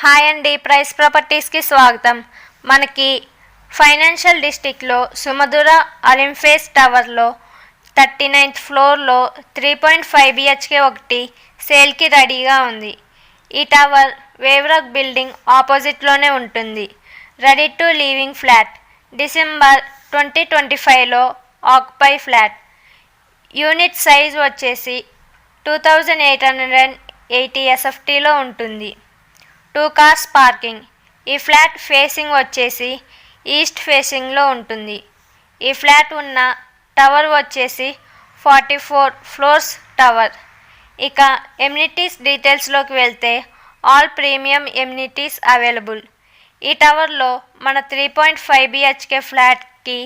Hi అండి, price ప్రాపర్టీస్కి స్వాగతం. మనకి ఫైనాన్షియల్ డిస్ట్రిక్ట్లో సుమధుర అలింఫేస్ టవర్లో 39th ఫ్లోర్లో 3.5 బిహెచ్కే ఒకటి సేల్కి రెడీగా ఉంది. ఈ టవర్ వేవ్రాక్ బిల్డింగ్ ఆపోజిట్లోనే ఉంటుంది. Ready to living flat. December 2025లో ఆక్యుపై ఫ్లాట్. యూనిట్ సైజ్ వచ్చేసి 2880 SFTలో ఉంటుంది. 2 కార్స్ పార్కింగ్. ఈ ఫ్లాట్ ఫేసింగ్ వచ్చేసి ఈస్ట్ ఫేసింగ్లో ఉంటుంది. ఈ ఫ్లాట్ ఉన్న టవర్ వచ్చేసి 44 ఫ్లోర్స్ టవర్. ఇక ఎమ్యూనిటీస్ డీటెయిల్స్లోకి వెళ్తే ఆల్ ప్రీమియం ఎమ్యూనిటీస్ అవైలబుల్. ఈ టవర్లో మన 3.5 బిహెచ్కే ఫ్లాట్కి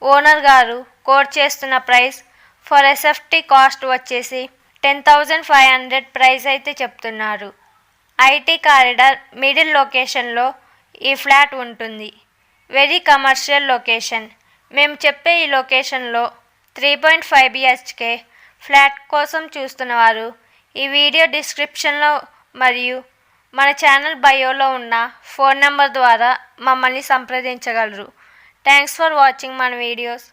ఓనర్ గారు కోట్ చేస్తున్న ప్రైస్ ఫర్ SFT కాస్ట్ వచ్చేసి 10,500 ప్రైస్ అయితే చెప్తున్నారు. ఐటీ కారిడార్ మిడిల్ లొకేషన్లో ఈ ఫ్లాట్ ఉంటుంది. Very commercial location. మేము చెప్పే ఈ లొకేషన్లో 3.5 బిహెచ్కే ఫ్లాట్ కోసం చూస్తున్నవారు ఈ వీడియో డిస్క్రిప్షన్లో మరియు మన ఛానల్ బయోలో ఉన్న ఫోన్ నెంబర్ ద్వారా మమ్మల్ని సంప్రదించగలరు. థ్యాంక్స్ ఫర్ వాచింగ్ మన వీడియోస్.